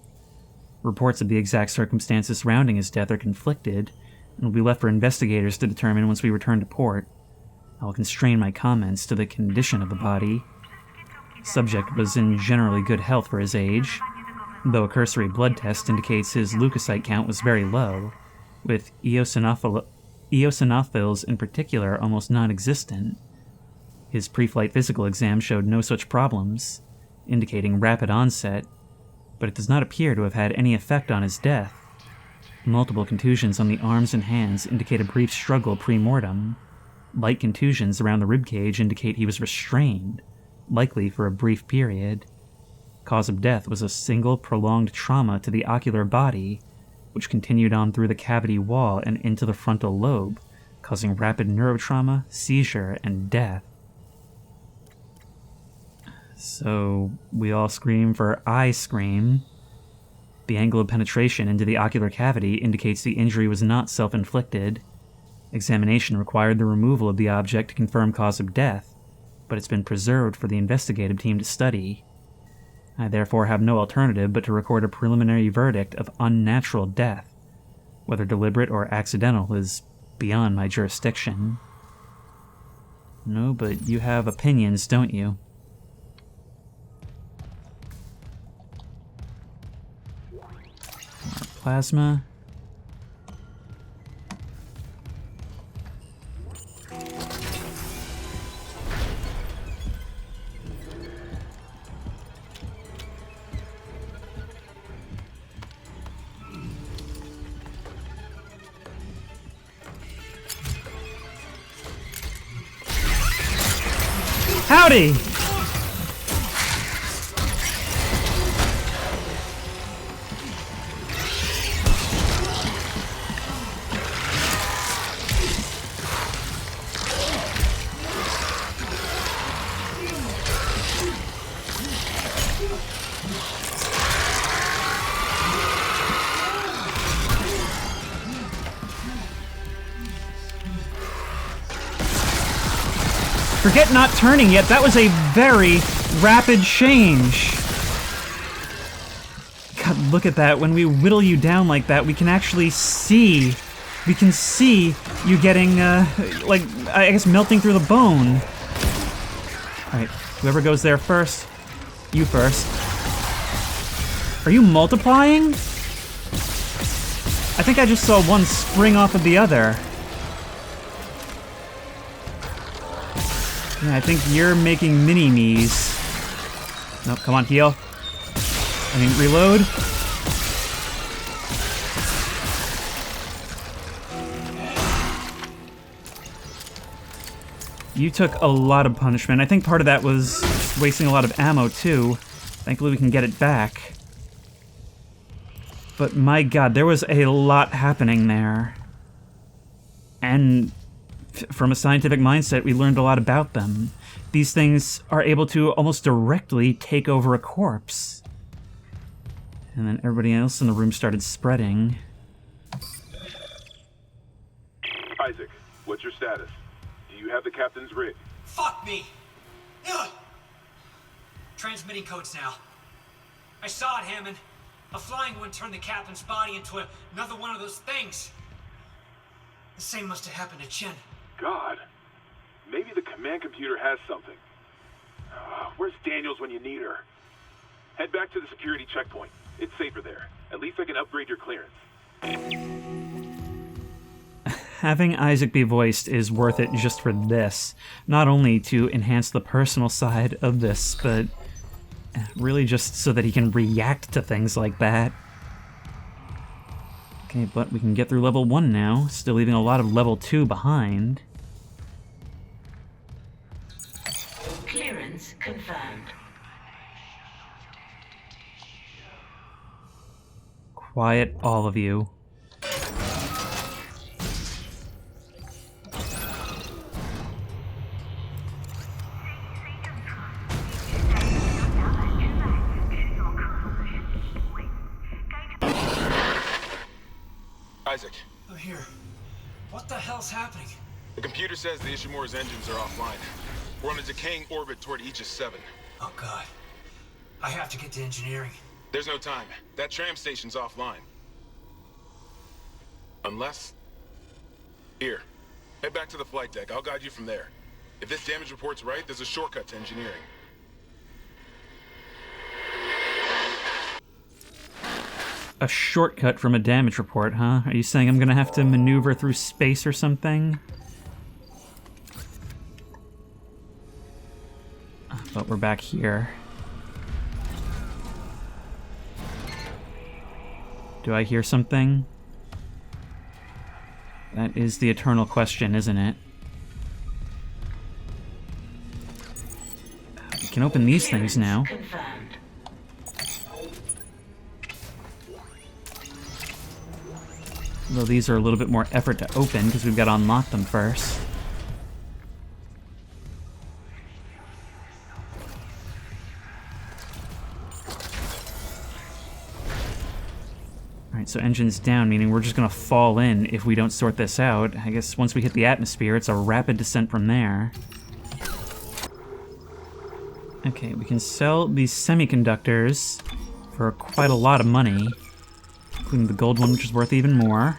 Reports of the exact circumstances surrounding his death are conflicted, and will be left for investigators to determine once we return to port. I will constrain my comments to the condition of the body. Subject was in generally good health for his age, though a cursory blood test indicates his leukocyte count was very low, with eosinophils in particular almost non-existent. His pre-flight physical exam showed no such problems, indicating rapid onset, but it does not appear to have had any effect on his death. Multiple contusions on the arms and hands indicate a brief struggle pre-mortem. Light contusions around the ribcage indicate he was restrained, likely for a brief period. Cause of death was a single prolonged trauma to the ocular body, which continued on through the cavity wall and into the frontal lobe, causing rapid neurotrauma, seizure, and death. So, we all scream for I scream. The angle of penetration into the ocular cavity indicates the injury was not self-inflicted. Examination required the removal of the object to confirm cause of death, but it's been preserved for the investigative team to study. I therefore have no alternative but to record a preliminary verdict of unnatural death. Whether deliberate or accidental is beyond my jurisdiction. No, but you have opinions, don't you? More plasma. Howdy! Forget not turning yet, that was a very rapid change. God, look at that. When we whittle you down like that, we can actually see. We can see you getting, like, I guess melting through the bone. Alright, whoever goes there first, you first. Are you multiplying? I think I just saw one spring off of the other. Yeah, I think you're making mini-me's. Nope, come on, heal. I mean, reload. You took a lot of punishment. I think part of that was wasting a lot of ammo, too. Thankfully, we can get it back. But my god, there was a lot happening there. And from a scientific mindset, we learned a lot about them. These things are able to almost directly take over a corpse. And then everybody else in the room started spreading. Isaac, what's your status? Do you have the captain's rig? Fuck me! Ugh. Transmitting codes now. I saw it, Hammond. A flying one turned the captain's body into another one of those things. The same must have happened to Chen. God, maybe the command computer has something. Where's Daniels when you need her? Head back to the security checkpoint. It's safer there. At least I can upgrade your clearance. Having Isaac be voiced is worth it just for this. Not only to enhance the personal side of this, but really just so that he can react to things like that. Okay, but we can get through level 1 now, still leaving a lot of level 2 behind. Clearance confirmed. Quiet, all of you. Isaac, I'm here. What the hell's happening? the computer says the Ishimura's engines are offline. We're on a decaying orbit toward Aegis 7. Oh god. I have to get to engineering. There's no time. That tram station's offline. Unless... Here. Head back to the flight deck. I'll guide you from there. If this damage report's right, there's a shortcut to engineering. A shortcut from a damage report, huh? Are you saying I'm gonna have to maneuver through space or something? But we're back here. Do I hear something? That is the eternal question, isn't it? We can open these things now. Confirmed. Though these are a little bit more effort to open because we've got to unlock them first. Alright, so engine's down, meaning we're just gonna fall in if we don't sort this out. I guess once we hit the atmosphere, it's a rapid descent from there. Okay, we can sell these semiconductors for quite a lot of money. Including the gold one, which is worth even more.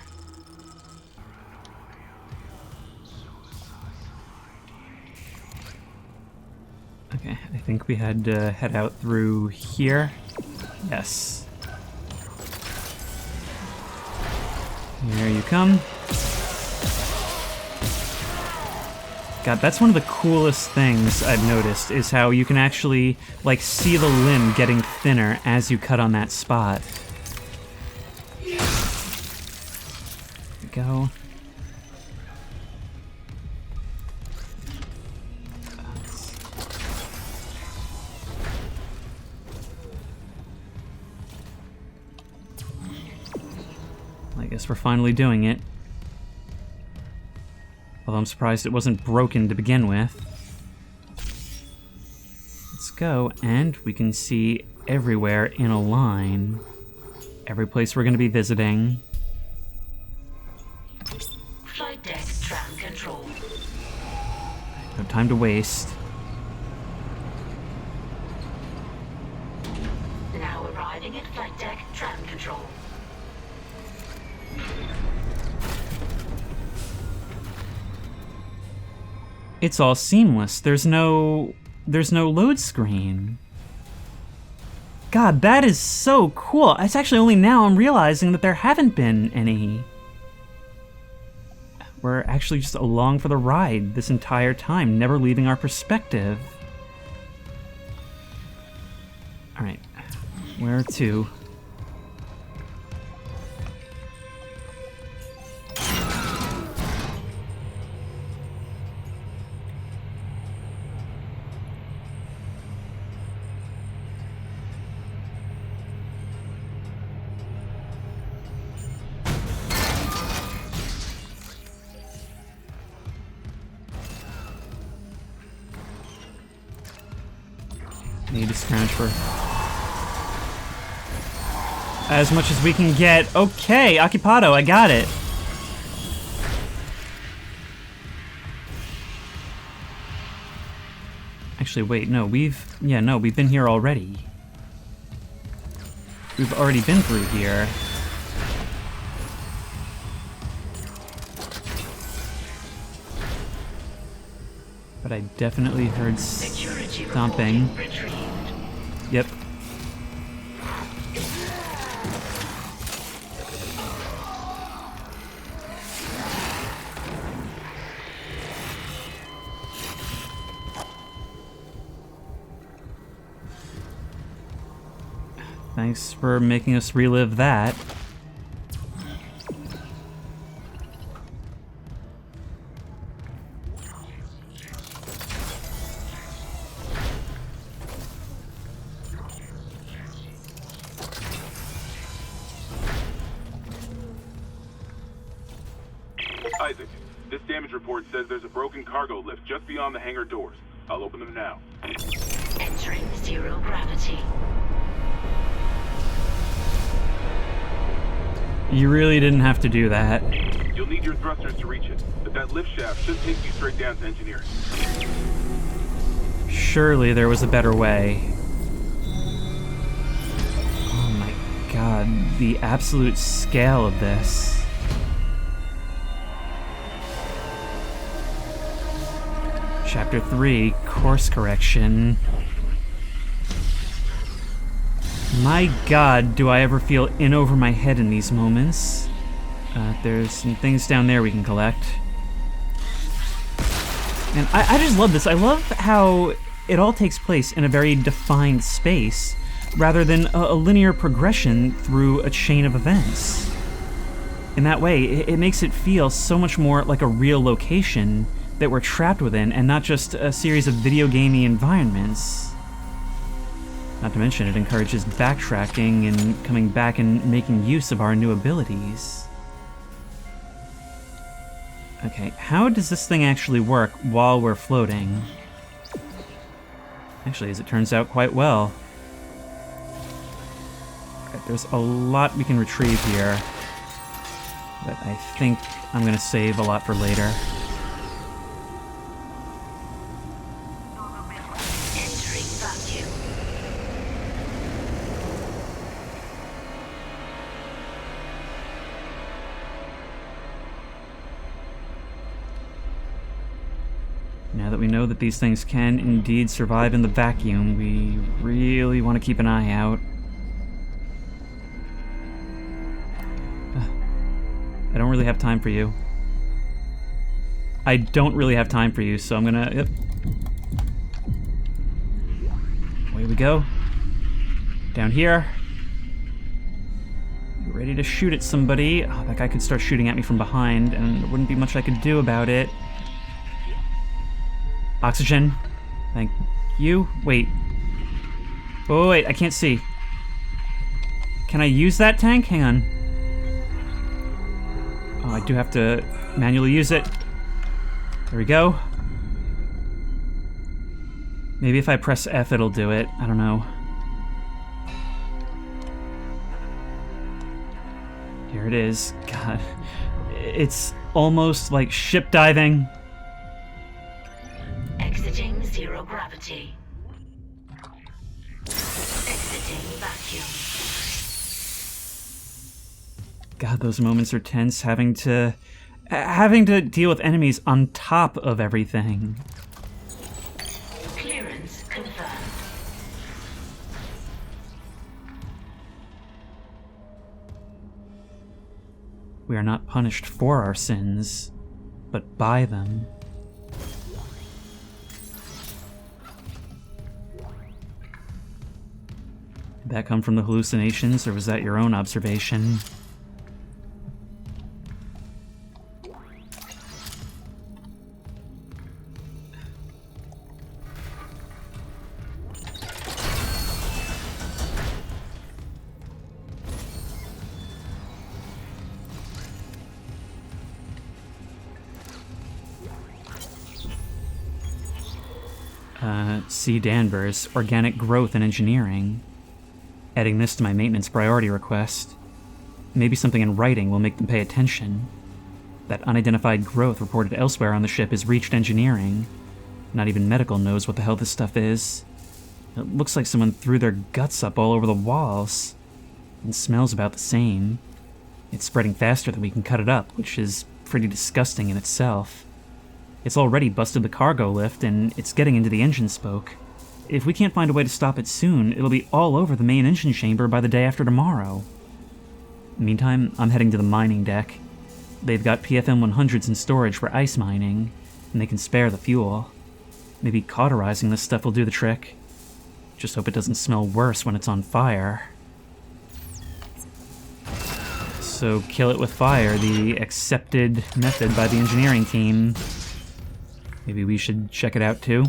Okay, I think we had to head out through here. Yes. Here you come. God, that's one of the coolest things I've noticed, is how you can actually, like, see the limb getting thinner as you cut on that spot. There we go. I guess we're finally doing it. Although I'm surprised it wasn't broken to begin with. Let's go, and we can see everywhere in a line. Every place we're going to be visiting. Flight deck tram control. No time to waste. Now arriving at flight deck tram control. It's all seamless. There's no load screen. God, that is so cool. It's actually only now I'm realizing that there haven't been any. We're actually just along for the ride this entire time, never leaving our perspective. Alright, where to? Need to scrounge for as much as we can get. Okay, Occupado, I got it. Actually, wait, no, we've been here already. We've already been through here. But I definitely heard stomping. Yep. Thanks for making us relive that. Isaac, this damage report says there's a broken cargo lift just beyond the hangar doors. I'll open them now. Entering zero gravity. You really didn't have to do that. You'll need your thrusters to reach it, but that lift shaft should take you straight down to engineering. Surely there was a better way. Oh my god, the absolute scale of this. Chapter 3, Course Correction. My god, do I ever feel in over my head in these moments. There's some things down there we can collect. And I just love this. I love how it all takes place in a very defined space, rather than a linear progression through a chain of events. In that way, it makes it feel so much more like a real location that we're trapped within, and not just a series of video gamey environments. Not to mention, it encourages backtracking and coming back and making use of our new abilities. Okay, how does this thing actually work while we're floating? Actually, as it turns out, quite well. Okay, there's a lot we can retrieve here, but I think I'm gonna save a lot for later. Now that we know that these things can indeed survive in the vacuum, we really want to keep an eye out. I don't really have time for you. I don't really have time for you, so I'm gonna... Yep. Away we go. Down here. You ready to shoot at somebody? Oh, that guy could start shooting at me from behind, and there wouldn't be much I could do about it. Oxygen. Thank you. Wait. Oh, wait, I can't see. Can I use that tank? Hang on. Oh, I do have to manually use it. There we go. Maybe if I press F, it'll do it. I don't know. Here it is. God. It's almost like ship diving. Exiting zero gravity. Exiting vacuum. God, those moments are tense, having to deal with enemies on top of everything. Clearance confirmed. We are not punished for our sins, but by them. Did that come from the hallucinations, or was that your own observation? C. Danvers, Organic Growth and Engineering. Adding this to my maintenance priority request. Maybe something in writing will make them pay attention. That unidentified growth reported elsewhere on the ship is reached engineering. Not even medical knows what the hell this stuff is. It looks like someone threw their guts up all over the walls. And smells about the same. It's spreading faster than we can cut it up, which is pretty disgusting in itself. It's already busted the cargo lift, and it's getting into the engine spoke. If we can't find a way to stop it soon, it'll be all over the main engine chamber by the day after tomorrow. Meantime, I'm heading to the mining deck. They've got PFM 100s in storage for ice mining, and they can spare the fuel. Maybe cauterizing this stuff will do the trick. Just hope it doesn't smell worse when it's on fire. also kill it with fire, the accepted method by the engineering team. Maybe we should check it out too.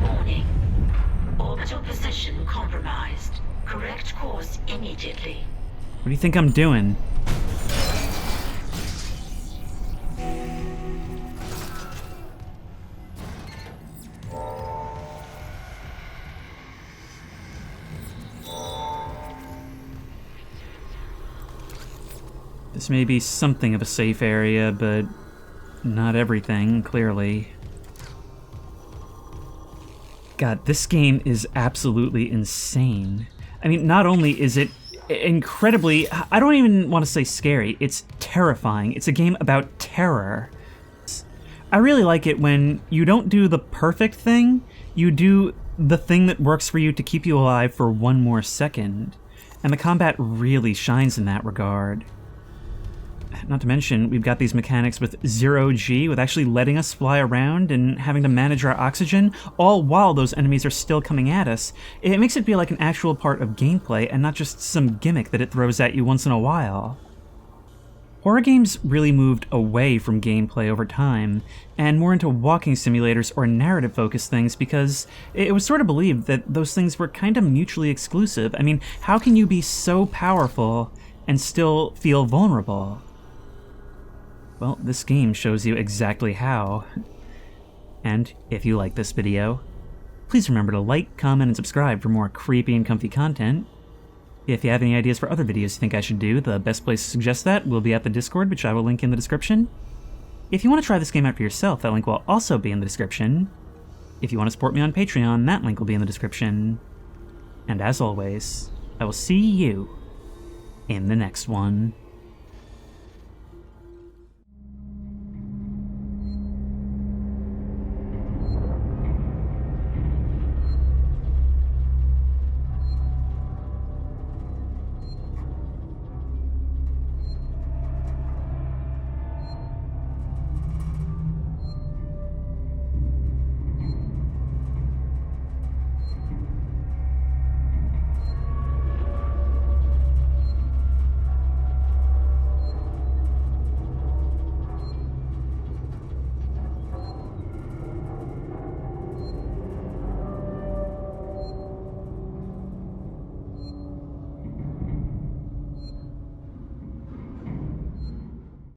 Warning. Orbital position compromised. Correct course immediately. What do you think I'm doing? This may be something of a safe area, but not everything, clearly. God, this game is absolutely insane. I mean, not only is it incredibly, I don't even want to say scary, it's terrifying. It's a game about terror. I really like it when you don't do the perfect thing, you do the thing that works for you to keep you alive for one more second. And the combat really shines in that regard. Not to mention, we've got these mechanics with 0G, with actually letting us fly around and having to manage our oxygen, all while those enemies are still coming at us. It makes it feel like an actual part of gameplay, and not just some gimmick that it throws at you once in a while. Horror games really moved away from gameplay over time, and more into walking simulators or narrative-focused things, because it was sort of believed that those things were kind of mutually exclusive. I mean, how can you be so powerful and still feel vulnerable? Well, this game shows you exactly how. And if you like this video, please remember to like, comment, and subscribe for more creepy and comfy content. If you have any ideas for other videos you think I should do, the best place to suggest that will be at the Discord, which I will link in the description. If you want to try this game out for yourself, that link will also be in the description. If you want to support me on Patreon, that link will be in the description. And as always, I will see you in the next one.